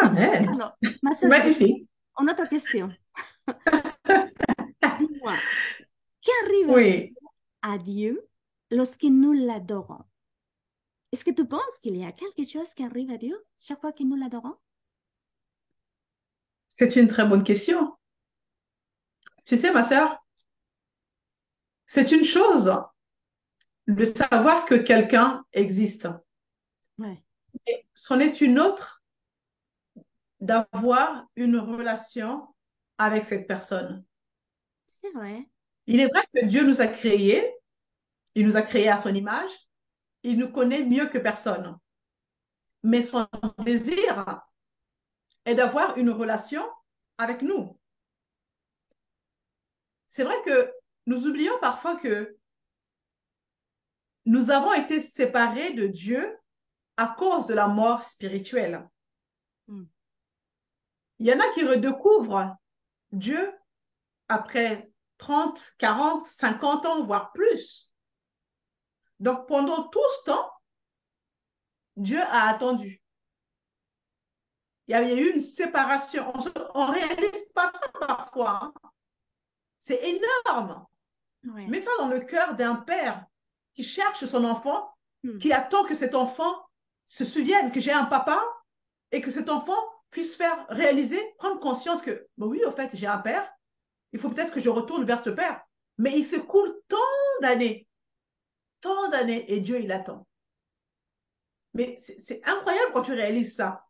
Amen. Alors, ma sœur, je vais te Magnifique. une autre question. Dis-moi, qu'arrive Oui, à Dieu lorsque nous l'adorons? Est-ce que tu penses qu'il y a quelque chose qui arrive à Dieu chaque fois que nous l'adorons? c'est une très bonne question. Tu sais, ma sœur, c'est une chose de savoir que quelqu'un existe. Ouais, Et c'en est une autre d'avoir une relation avec cette personne. c'est vrai. Il est vrai que Dieu nous a créés, il nous a créés à son image, il nous connaît mieux que personne. Mais son désir est d'avoir une relation avec nous. C'est vrai que nous oublions parfois que nous avons été séparés de Dieu à cause de la mort spirituelle. Mm. Il y en a qui redécouvrent Dieu après 30, 40, 50 ans, voire plus. Donc pendant tout ce temps, Dieu a attendu. Il y a eu une séparation. On ne réalise pas ça parfois, hein. C'est énorme. Ouais. Mets-toi dans le cœur d'un père qui cherche son enfant, Mm. qui attend que cet enfant se souvienne que j'ai un papa et que cet enfant puisse faire réaliser, prendre conscience que, ben oui, au fait, j'ai un père, il faut peut-être que je retourne vers ce père. Mais il se coule tant d'années, et Dieu, il attend. Mais c'est incroyable quand tu réalises ça.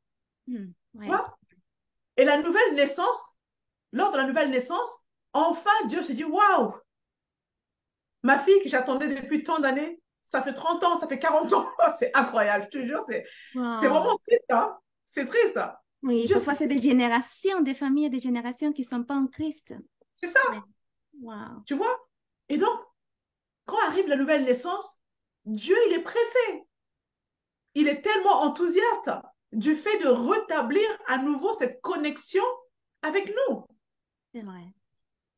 Mm. Tu Ouais. vois. Et la nouvelle naissance, lors de la nouvelle naissance, enfin, Dieu se dit, waouh, ma fille que j'attendais depuis tant d'années, ça fait 30 ans, ça fait 40 ans, c'est incroyable, je te jure, c'est Wow. vraiment triste, hein? C'est triste, hein? Oui, Dieu, parfois c'est des générations, des familles et des générations qui ne sont pas en Christ. c'est ça, Ouais. Wow. tu vois? Et donc, quand arrive la nouvelle naissance, Dieu, il est pressé. Il est tellement enthousiaste du fait de rétablir à nouveau cette connexion avec nous. C'est vrai.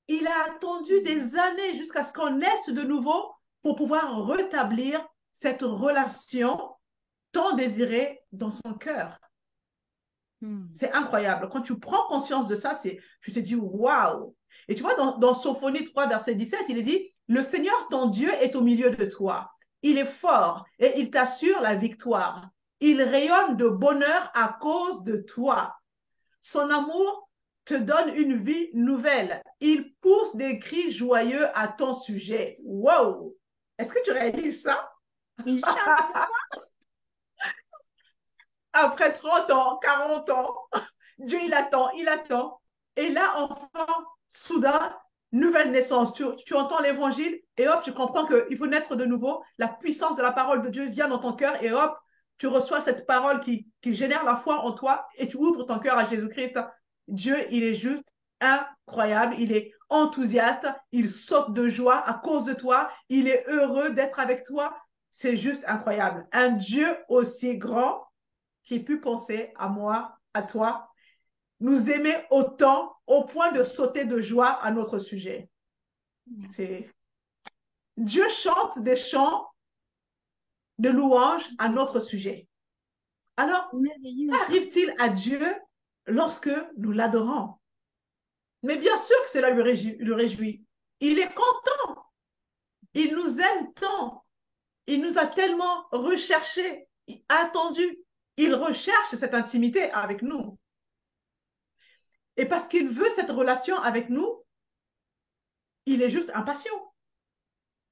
Il a attendu des années jusqu'à ce qu'on naisse de nouveau pour pouvoir rétablir cette relation tant désirée dans son cœur. Mm. C'est incroyable. Quand tu prends conscience de ça, tu te dis waouh. Et tu vois, dans Sophonie 3, verset 17, il est dit, le Seigneur, ton Dieu, est au milieu de toi. Il est fort et il t'assure la victoire. Il rayonne de bonheur à cause de toi. Son amour te donne une vie nouvelle. Il pousse des cris joyeux à ton sujet. Wow! Est-ce que tu réalises ça? Il chante. Après 30 ans, 40 ans, Dieu, il attend, il attend. Et là, enfin, soudain, nouvelle naissance. Tu entends l'évangile et hop, tu comprends qu'il faut naître de nouveau. La puissance de la parole de Dieu vient dans ton cœur et hop, tu reçois cette parole qui génère la foi en toi et tu ouvres ton cœur à Jésus-Christ. Dieu, il est juste incroyable. Il est enthousiaste. Il saute de joie à cause de toi. Il est heureux d'être avec toi. C'est juste incroyable. Un Dieu aussi grand qui ait pu penser à moi, à toi, nous aimer autant au point de sauter de joie à notre sujet. C'est Dieu chante des chants de louange à notre sujet. Alors, Merveilleux ça. qu'arrive-t-il à Dieu lorsque nous l'adorons? Mais bien sûr que cela le réjouit. Il est content. Il nous aime tant. Il nous a tellement recherché, attendu. Il recherche cette intimité avec nous. Et parce qu'il veut cette relation avec nous, il est juste impatient.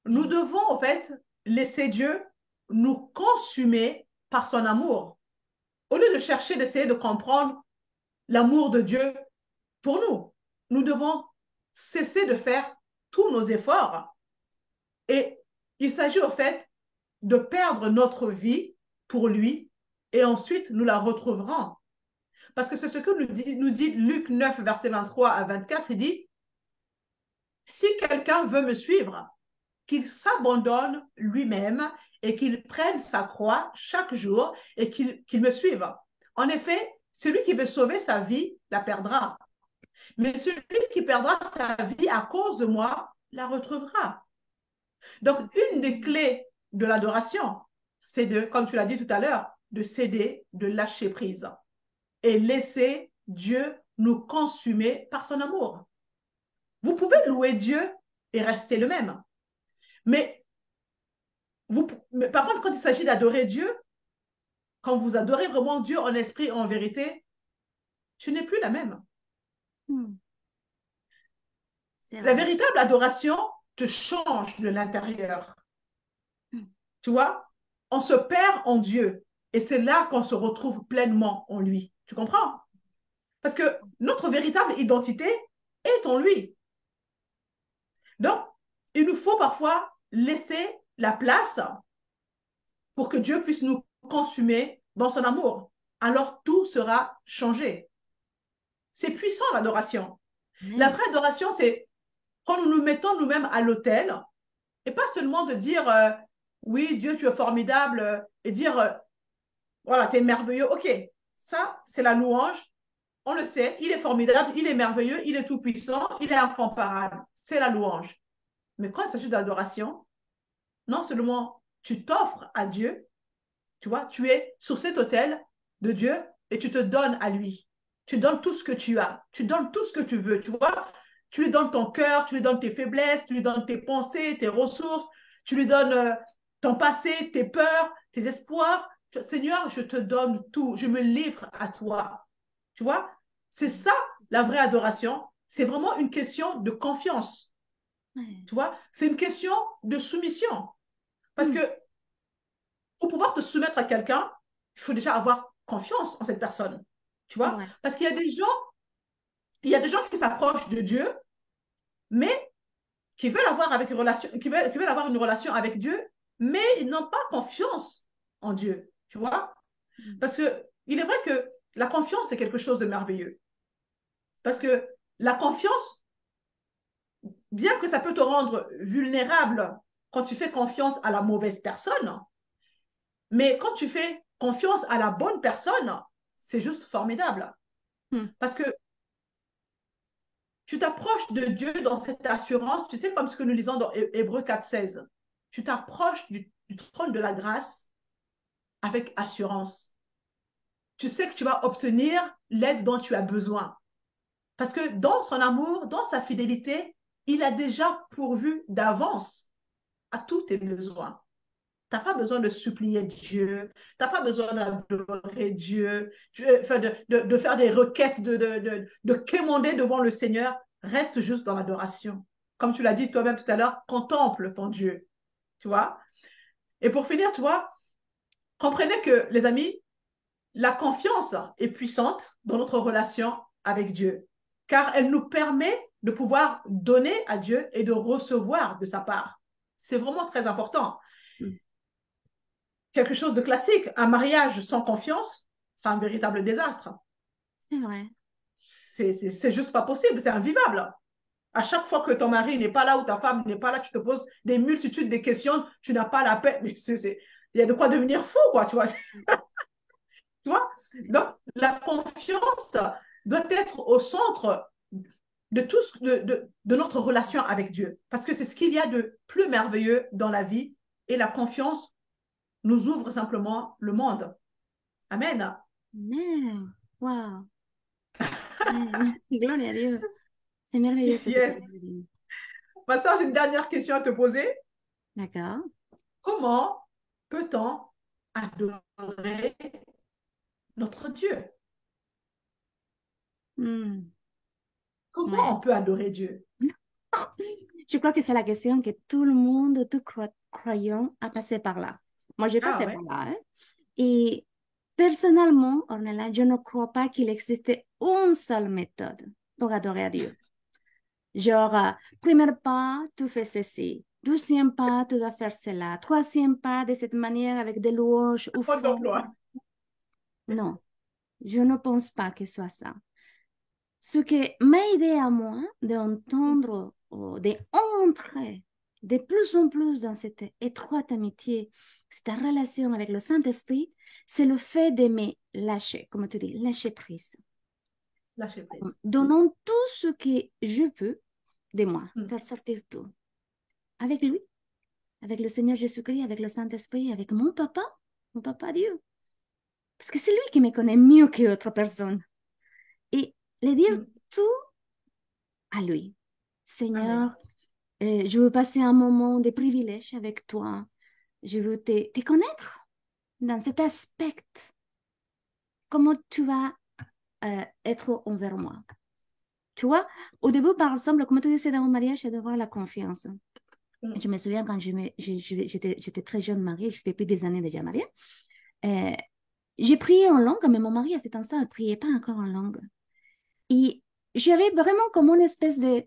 Nous Oui. devons, en fait, laisser Dieu nous consumer par son amour. Au lieu de chercher, d'essayer de comprendre l'amour de Dieu pour nous, nous devons cesser de faire tous nos efforts. Et il s'agit, au fait, de perdre notre vie pour lui et ensuite nous la retrouverons. Parce que c'est ce que nous dit Luc 9, verset 23 à 24. Il dit, si quelqu'un veut me suivre, qu'il s'abandonne lui-même et qu'il prenne sa croix chaque jour et qu'il me suive. En effet, celui qui veut sauver sa vie la perdra. Mais celui qui perdra sa vie à cause de moi la retrouvera. Donc, une des clés de l'adoration, c'est de, comme tu l'as dit tout à l'heure, de céder, de lâcher prise. et laisser Dieu nous consumer par son amour. Vous pouvez louer Dieu et rester le même. Mais, mais par contre, quand il s'agit d'adorer Dieu, quand vous adorez vraiment Dieu en esprit et en vérité, tu n'es plus la même. C'est La vrai. véritable adoration te change de l'intérieur. Tu vois, on se perd en Dieu et c'est là qu'on se retrouve pleinement en lui. Tu comprends? Parce que notre véritable identité est en lui. Donc, il nous faut parfois laisser la place pour que Dieu puisse nous consumer dans son amour. Alors tout sera changé. C'est puissant l'adoration. La Amen. vraie adoration, c'est quand nous nous mettons nous-mêmes à l'autel et pas seulement de dire oui, Dieu, tu es formidable et dire voilà, tu es merveilleux. Ok, ça, c'est la louange. On le sait, il est formidable, il est merveilleux, il est tout-puissant, il est incomparable. C'est la louange. Mais quand il s'agit d'adoration, non seulement tu t'offres à Dieu, tu vois, tu es sur cet autel de Dieu et tu te donnes à lui. Tu donnes tout ce que tu as, tu donnes tout ce que tu veux, tu vois. Tu lui donnes ton cœur, tu lui donnes tes faiblesses, tu lui donnes tes pensées, tes ressources, tu lui donnes ton passé, tes peurs, tes espoirs. Seigneur, je te donne tout, je me livre à toi. Tu vois, c'est ça la vraie adoration. C'est vraiment une question de confiance. Ouais. Tu vois, c'est une question de soumission. Parce Hmm. que pour pouvoir te soumettre à quelqu'un, il faut déjà avoir confiance en cette personne. Tu C'est vois? vrai. Parce qu'il y a des gens, il y a des gens qui s'approchent de Dieu, mais qui veulent avoir avec une relation, qui veulent avoir une relation avec Dieu, mais ils n'ont pas confiance en Dieu. Tu vois? Hmm. Parce que il est vrai que la confiance, c'est quelque chose de merveilleux. Parce que la confiance, bien que ça peut te rendre vulnérable quand tu fais confiance à la mauvaise personne, mais quand tu fais confiance à la bonne personne, c'est juste formidable. Hmm. Parce que tu t'approches de Dieu dans cette assurance, tu sais, comme ce que nous lisons dans Hébreux 4,16. Tu t'approches du trône de la grâce avec assurance. Tu sais que tu vas obtenir l'aide dont tu as besoin. Parce que dans son amour, dans sa fidélité, il a déjà pourvu d'avance à tous tes besoins. Tu n'as pas besoin de supplier Dieu, tu n'as pas besoin d'adorer Dieu, de faire des requêtes, de quémander devant le Seigneur. Reste juste dans l'adoration. Comme tu l'as dit toi-même tout à l'heure, contemple ton Dieu. Tu vois? Et pour finir, tu vois, comprenez que, les amis, la confiance est puissante dans notre relation avec Dieu, car elle nous permet de pouvoir donner à Dieu et de recevoir de sa part. C'est vraiment très important. Hmm. Quelque chose de classique. Un mariage sans confiance, c'est un véritable désastre. C'est vrai. C'est juste pas possible, c'est invivable. À chaque fois que ton mari n'est pas là ou ta femme n'est pas là, tu te poses des multitudes de questions, tu n'as pas la paix. Il y a de quoi devenir fou, quoi, tu vois. Tu vois. Donc, la confiance doit être au centre de tout de notre relation avec Dieu. Parce que c'est ce qu'il y a de plus merveilleux dans la vie. Et la confiance nous ouvre simplement le monde. Amen. Amen. Wow. Amen. Gloria a Dios. C'est merveilleux ce que tu Yes. viens de dire. Ma soeur, j'ai une dernière question à te poser. D'accord. Comment peut-on adorer notre Dieu? Hmm. Comment Ouais. on peut adorer Dieu? Je crois que c'est la question que tout le monde, tout croyant, a passé par là. Moi, j'ai Ah passé ouais? par là, hein. Et personnellement, Ornella, je ne crois pas qu'il existe une seule méthode pour adorer à Dieu. Genre, premier pas, tu fais ceci. Deuxième pas, tu dois faire cela. Troisième pas, de cette manière, avec des louanges ou Mode fort. d'emploi. Non, je ne pense pas que ce soit ça. Ce qui m'a aidé à moi d'entendre, d'entrer de plus en plus dans cette étroite amitié, cette relation avec le Saint-Esprit, c'est le fait de me lâcher, comme tu dis, lâcher prise. Lâcher prise. Donnant tout ce que je peux de moi, Hmm. faire sortir tout. Avec lui, avec le Seigneur Jésus-Christ, avec le Saint-Esprit, avec mon papa Dieu. parce que c'est lui qui me connaît mieux que autre personne. Et lui dire Mm. tout à lui. Amen. Seigneur, je veux passer un moment de privilège avec toi. Je veux te connaître dans cet aspect. Comment tu vas être envers moi. Tu vois, au début, par exemple, comme tu disais dans mon mariage, c'est d'avoir la confiance. Mm. Je me souviens quand j'étais très jeune mariée, j'étais depuis des années déjà mariée. Euh, j'ai prié en langue, mais mon mari, à cet instant, ne priait pas encore en langue. Et j'avais vraiment comme une espèce de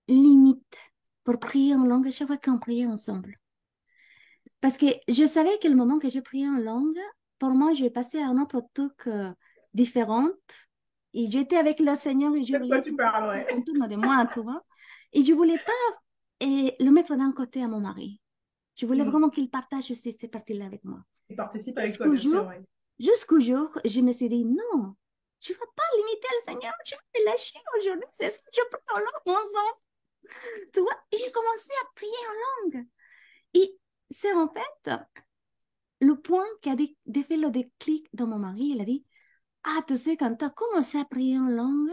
limite pour prier en langue à chaque fois qu'on priait ensemble. Parce que je savais que le moment que je priais en langue, pour moi, je vais passer à un autre truc différent. Et j'étais avec le Seigneur et je De quoi voyais tu tout parles, ouais. autour de moi, tu vois. Et je ne voulais pas le mettre d'un côté à mon mari. Je voulais Mm. vraiment qu'il partage aussi ces parties-là avec moi. Il participe avec toi, Jusqu'au bien sûr, jour, ouais. jusqu'au jour, je me suis dit, non, je ne vais pas limiter le Seigneur, je vais me lâcher aujourd'hui. C'est ce que je prie en langue ensemble. Tu vois, et j'ai commencé à prier en langue. Et c'est en fait le point qui a fait le déclic dans mon mari. Il a dit, ah, tu sais, quand tu as commencé à prier en langue,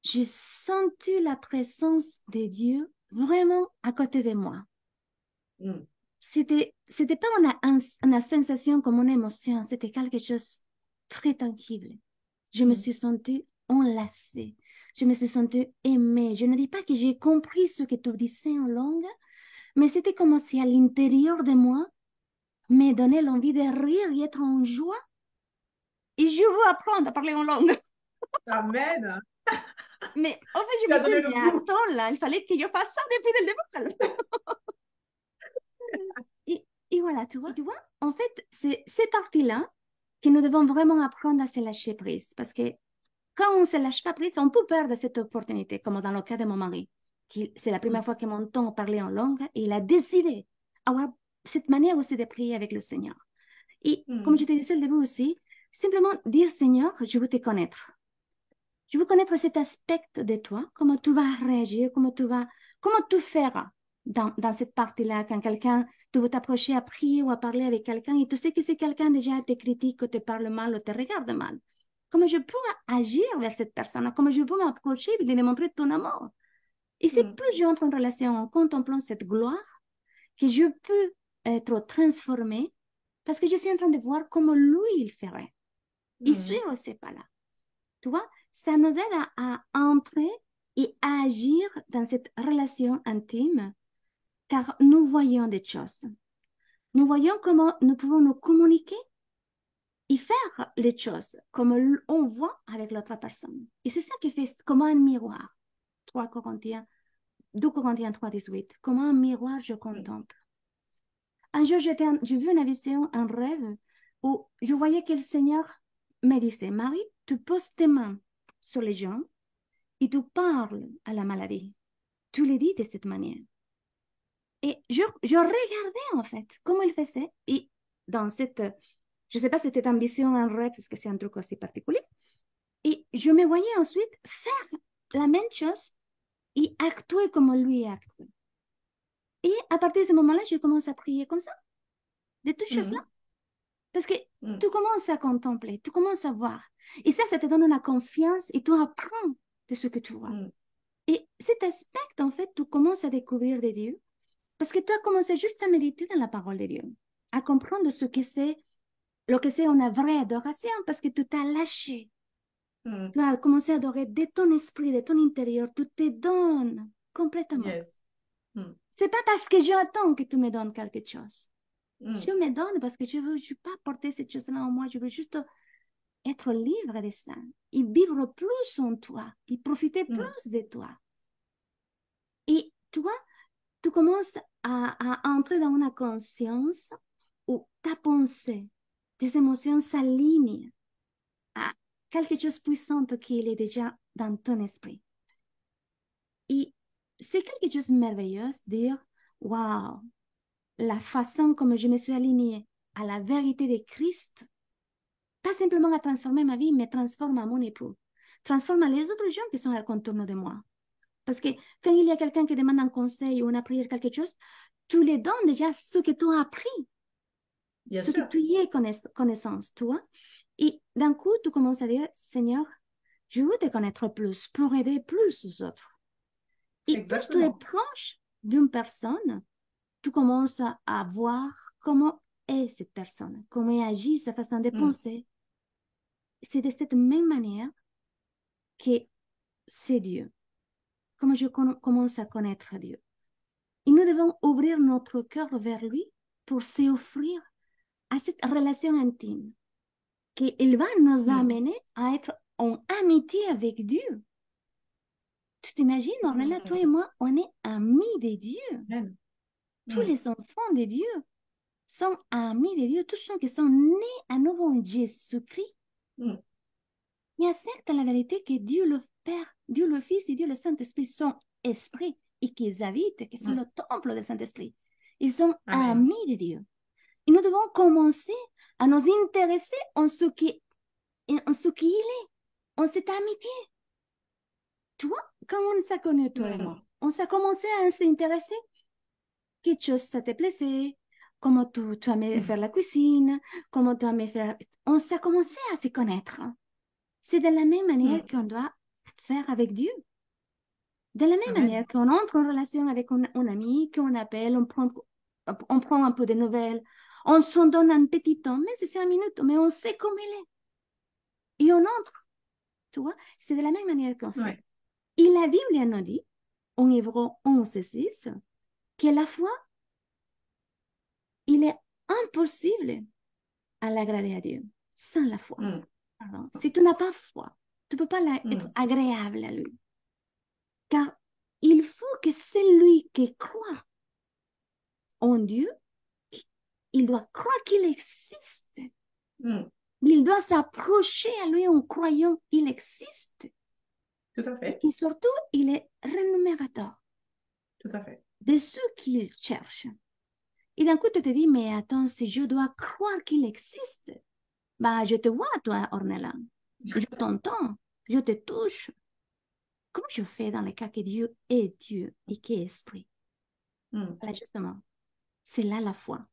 j'ai senti la présence de Dieu vraiment à côté de moi. Mm. C'était pas une sensation comme une émotion, c'était quelque chose de très tangible. Je me Mm. suis sentie enlacée, je me suis sentie aimée. Je ne dis pas que j'ai compris ce que tu disais en langue, mais c'était comme si à l'intérieur de moi, me donnait l'envie de rire et être en joie. Et je veux apprendre à parler en langue. Amen. Mais en fait, je Tu me as suis donné dit, le mais goût. attends, là, il fallait que je fasse ça depuis le début. Et voilà, tu vois, en fait, c'est ces parties-là que nous devons vraiment apprendre à se lâcher prise. Parce que quand on ne se lâche pas prise, on peut perdre cette opportunité, comme dans le cas de mon mari, qui c'est la Mm. première fois qu'il m'entend parler en langue et il a décidé avoir cette manière aussi de prier avec le Seigneur. Et comme je Mm. te disais au début aussi, simplement dire Seigneur, je veux te connaître. Je veux connaître cet aspect de toi, comment tu vas réagir, comment tu feras dans cette partie-là, quand quelqu'un tu veux t'approcher à prier ou à parler avec quelqu'un et tu sais que si quelqu'un déjà te critique ou te parle mal ou te regarde mal. Comment je peux agir vers cette personne, comment je peux m'approcher et lui démontrer ton amour. Et c'est Mm. plus j'entre en relation en contemplant cette gloire que je peux être transformée parce que je suis en train de voir comment lui il ferait. Et Mm. suivre ces pas-là. Tu vois, ça nous aide à entrer et à agir dans cette relation intime, car nous voyons des choses. Nous voyons comment nous pouvons nous communiquer et faire les choses comme on voit avec l'autre personne. Et c'est ça qui fait comme un miroir. 3 Corinthiens, 2 Corinthiens 3:18. Comme un miroir, je Mm. contemple. Un jour, j'ai vu une vision, un rêve, où je voyais que le Seigneur me disait, Marie, tu poses tes mains sur les gens et tu parles à la maladie. Tu le dis de cette manière. Et je regardais en fait comment il faisait. Et dans cette, je ne sais pas si c'était ambition, un rêve, parce que c'est un truc assez particulier. Et je me voyais ensuite faire la même chose et actuer comme lui a actué. Et à partir de ce moment-là, je commence à prier comme ça, de toutes choses-là. Mm. Parce que Mm. tu commences à contempler, tu commences à voir. Et ça te donne la confiance et tu apprends de ce que tu vois. Mm. Et cet aspect, en fait, tu commences à découvrir de Dieu parce que tu as commencé juste à méditer dans la parole de Dieu, à comprendre ce que c'est une vraie adoration parce que tu t'as lâché. Mm. Tu as commencé à adorer de ton esprit, de ton intérieur. Tu te donnes complètement. Yes. Mm. C'est pas parce que j'attends que tu me donnes quelque chose. Je Mm. me donne parce que je veux pas porter cette chose-là en moi. Je veux juste être libre de ça et vivre plus en toi et profiter Mm. plus de toi. Et toi, tu commences à entrer dans une conscience où ta pensée, tes émotions s'alignent à quelque chose de puissant qui est déjà dans ton esprit. Et c'est quelque chose de merveilleux de dire, waouh, la façon comme je me suis alignée à la vérité de Christ, pas simplement à transformer ma vie, mais transforme à mon époux, transforme à les autres gens qui sont al contour de moi. Parce que quand il y a quelqu'un qui demande un conseil ou une prière, quelque chose, tu les donnes déjà ce que tu as appris. Bien ce que sûr. tu y es connaissance, tu vois. Et d'un coup, tu commences à dire, Seigneur, je veux te connaître plus pour aider plus aux autres. Et plus tu es Exactement. proche d'une personne, tu commences à voir comment est cette personne, comment elle agit, sa façon de Mm. penser. C'est de cette même manière que c'est Dieu, comment je commence à connaître Dieu. Et nous devons ouvrir notre cœur vers lui pour s'offrir à cette relation intime, qu'il va nous Mm. amener à être en amitié avec Dieu. Tu t'imagines, Ornella, toi et Mm. moi, on est amis de Dieu. Amen. Tous Mm. les enfants de Dieu sont amis de Dieu, tous ceux qui sont nés à nouveau en Jésus-Christ. Mm. Il acceptent la vérité que Dieu le Père, Dieu le Fils et Dieu le Saint-Esprit sont esprits et qu'ils habitent, que c'est Mm. le temple du Saint-Esprit. Ils sont Amen. amis de Dieu. Et nous devons commencer à nous intéresser en ce qu'il est, en cette amitié. Tu vois, quand on s'est connus, toi et moi, Mm. on s'est commencé à s'intéresser. Quelle chose ça te plaisait? Comment tu aimais faire la cuisine? Comment tu aimais faire... On s'est commencé à se connaître. C'est de la même manière Mm. qu'on doit faire avec Dieu. De la même Amen. manière qu'on entre en relation avec un ami, qu'on appelle, on prend un peu de nouvelles, on s'en donne un petit temps, mais c'est 5 minutes, mais on sait comment il est. Et on entre, tu vois. C'est de la même manière qu'on fait. Ouais. Et la Bible nous dit, en Hébreux 11:6, que la foi, il est impossible à l'agrader à Dieu sans la foi. Mm. Pardon. Si tu n'as pas foi, tu ne peux pas être Mm. agréable à lui. Car il faut que celui qui croit en Dieu, il doit croire qu'il existe. Mm. Il doit s'approcher à lui en croyant qu'il existe. Tout à fait. Et surtout, il est rémunérateur Tout à fait. de ceux qu'il cherche. Et d'un coup, tu te dis, mais attends, si je dois croire qu'il existe, bah, je te vois, toi, Ornella. Je t'entends, je te touche. Comment je fais dans le cas que Dieu est Dieu et qui est esprit? Mm. Voilà, justement, c'est là la foi.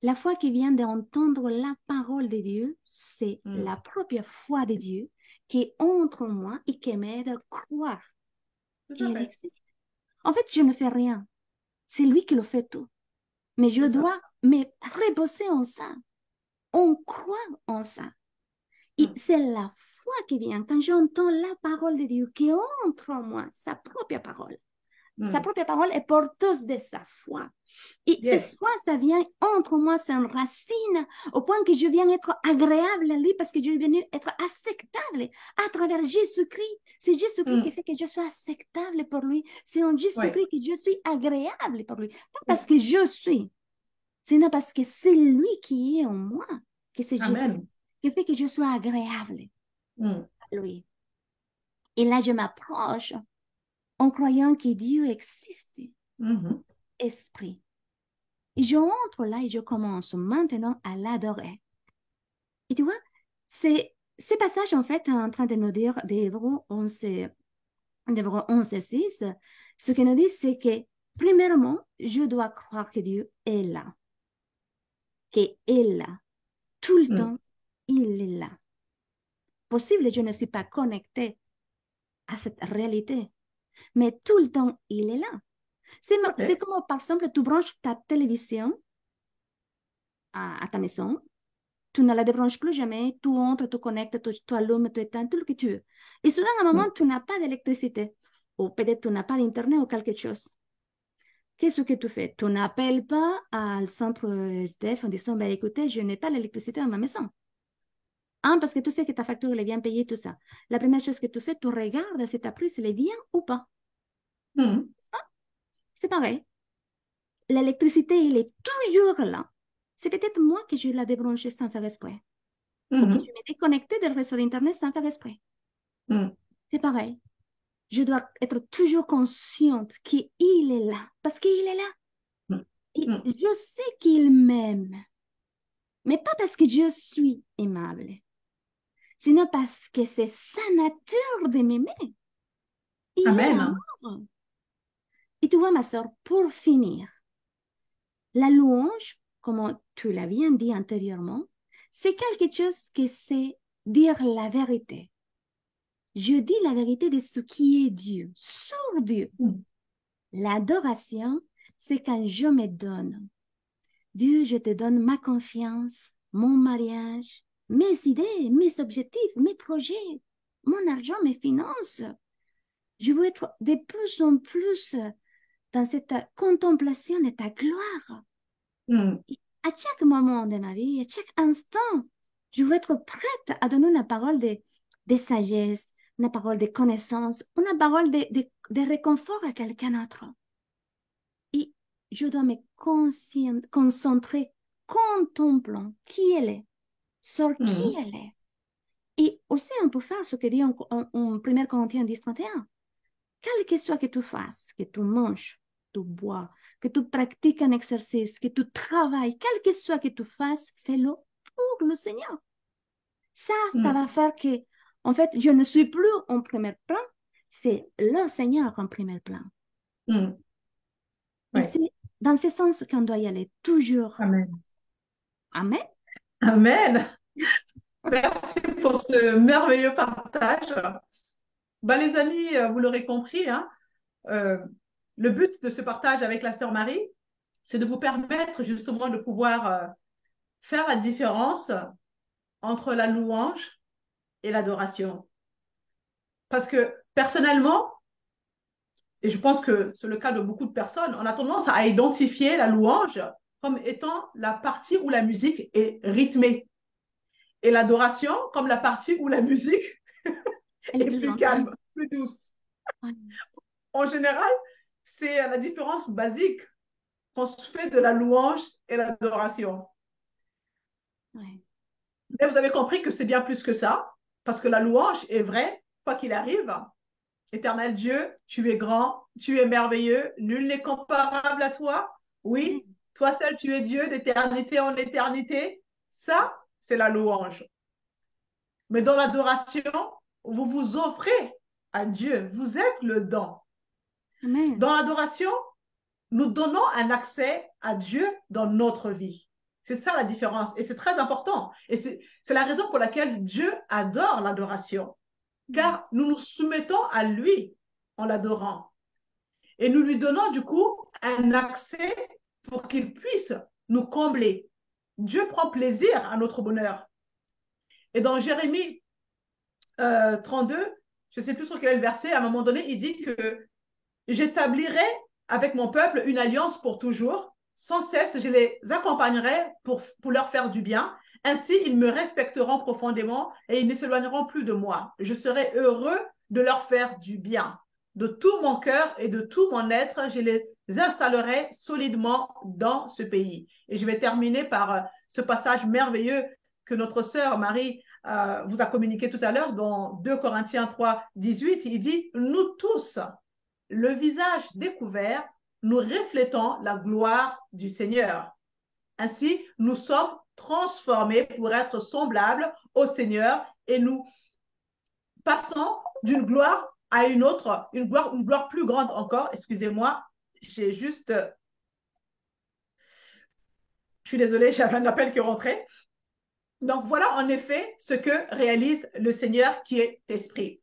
La foi qui vient d'entendre la parole de Dieu, c'est Mm. la propre foi de Dieu qui entre en moi et qui m'aide à croire Tout à qu'il fait. existe. En fait, je ne fais rien. C'est lui qui le fait tout. Mais je C'est ça. dois me reposer en ça. On croit en ça. Et Mm. c'est la foi qui vient quand j'entends la parole de Dieu qui entre en moi, sa propre parole. Sa Mm. propre parole est porteuse de sa foi. Et cette Yes. foi, ça vient entre moi, c'est une racine, au point que je viens être agréable à lui parce que je suis venu être acceptable à travers Jésus-Christ. C'est Jésus-Christ qui Mm. fait que je suis acceptable pour lui. C'est en Ouais. Jésus-Christ que je suis agréable pour lui. Pas parce que je suis, sinon parce que c'est lui qui est en moi, que c'est Jésus Amen. qui fait que je sois agréable Mm. à lui. Et là, je m'approche en croyant que Dieu existe, Mhm. esprit. Et je rentre là et je commence maintenant à l'adorer. Et tu vois, ces passages, en fait, en train de nous dire des Hébreux 11, d'Hébreux 11 et 6, ce qu'ils nous dit, c'est que, premièrement, je dois croire que Dieu est là, qu'il est là. Tout le Mm. temps, il est là. Possible, je ne suis pas connectée à cette réalité, mais tout le temps, il est là. Tout à C'est fait. comme, par exemple, tu branches ta télévision à ta maison, tu ne la débranches plus jamais, tu entres, tu connectes, tu allumes, tu éteins, tout ce que tu veux. Et soudain, à un moment, Mm. tu n'as pas d'électricité, ou peut-être tu n'as pas d'Internet ou quelque chose. Qu'est-ce que tu fais? Tu n'appelles pas au centre SDF en disant, bah, écoutez, je n'ai pas l'électricité dans ma maison. Parce que tu sais que ta facture elle est bien payée, tout ça. La première chose que tu fais, tu regardes si ta prise elle est bien ou pas. Mm. C'est pareil. L'électricité, elle est toujours là. C'est peut-être moi que je l'ai débranchée sans faire exprès. Ou que Mhm. je m'ai déconnectée du réseau d'Internet sans faire exprès. Mm. C'est pareil. Je dois être toujours consciente qu'il est là. Parce qu'il est là. Mm. Et Mm. je sais qu'il m'aime. Mais pas parce que je suis aimable. Sinon parce que c'est sa nature de m'aimer. Il est Amen. amour. Et tu vois, ma soeur, pour finir, la louange, comme tu l'as bien dit antérieurement, c'est quelque chose que c'est dire la vérité. Je dis la vérité de ce qui est Dieu, sur Dieu. Mm. L'adoration, c'est quand je me donne. Dieu, je te donne ma confiance, mon mariage, mes idées, mes objectifs, mes projets, mon argent, mes finances. Je veux être de plus en plus dans cette contemplation de ta gloire. Mm. À chaque moment de ma vie, à chaque instant, je veux être prête à donner une parole de sagesse, une parole de connaissance, une parole de réconfort à quelqu'un d'autre. Et je dois me concentrer, contemplant qui elle est, sur qui Mm. elle est. Et aussi, on peut faire ce que dit en 1 Corinthiens 10, 31. Quel que soit que tu fasses, que tu manges, tu bois, que tu pratiques un exercice, que tu travailles, quel que soit que tu fasses, fais-le pour le Seigneur. Ça Mm. va faire que, en fait, je ne suis plus en premier plan, c'est le Seigneur en premier plan. Mm. Et Ouais. c'est dans ce sens qu'on doit y aller toujours. Amen. Amen. Amen. Merci pour ce merveilleux partage. Bah, les amis, vous l'aurez compris, hein, euh, le but de ce partage avec la sœur Marie, c'est de vous permettre justement de pouvoir faire la différence entre la louange et l'adoration. Parce que personnellement, et je pense que c'est le cas de beaucoup de personnes, on a tendance à identifier la louange comme étant la partie où la musique est rythmée et l'adoration comme la partie où la musique Elle est est plus plus lente. calme, plus douce. Ouais. En général, c'est la différence basique qu'on se fait de la louange et l'adoration. Ouais. Mais vous avez compris que c'est bien plus que ça, parce que la louange est vraie, quoi qu'il arrive. Éternel Dieu, tu es grand, tu es merveilleux, nul n'est comparable à toi. Oui, Amen. toi seul, tu es Dieu d'éternité en éternité. Ça, c'est la louange. Mais dans l'adoration, vous vous offrez à Dieu. Vous êtes le don. Amen. Dans l'adoration, nous donnons un accès à Dieu dans notre vie. C'est ça la différence. Et c'est très important. Et c'est la raison pour laquelle Dieu adore l'adoration. Car nous nous soumettons à lui en l'adorant. Et nous lui donnons du coup un accès pour qu'il puisse nous combler. Dieu prend plaisir à notre bonheur. Et dans Jérémie 32, je ne sais plus trop quel est le verset, à un moment donné, il dit que j'établirai avec mon peuple une alliance pour toujours. Sans cesse, je les accompagnerai pour leur faire du bien. Ainsi, ils me respecteront profondément et ils ne s'éloigneront plus de moi. Je serai heureux de leur faire du bien. De tout mon cœur et de tout mon être, je les installerai solidement dans ce pays. Et je vais terminer par ce passage merveilleux que notre sœur Marie vous a communiqué tout à l'heure dans 2 Corinthiens 3, 18. Il dit, nous tous, le visage découvert, nous reflétons la gloire du Seigneur. Ainsi, nous sommes transformés pour être semblables au Seigneur et nous passons d'une gloire à une autre, une gloire plus grande encore. Excusez-moi, j'ai juste, je suis désolée, j'avais un appel qui est rentré. Donc voilà en effet ce que réalise le Seigneur qui est esprit.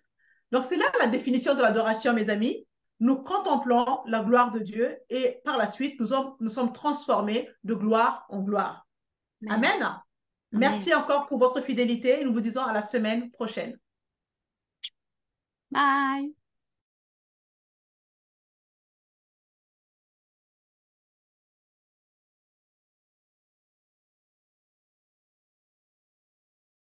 Donc c'est là la définition de l'adoration, mes amis. Nous contemplons la gloire de Dieu et par la suite, nous sommes transformés de gloire en gloire. Amen. Amen. Amen. Merci encore pour votre fidélité et nous vous disons à la semaine prochaine. Bye.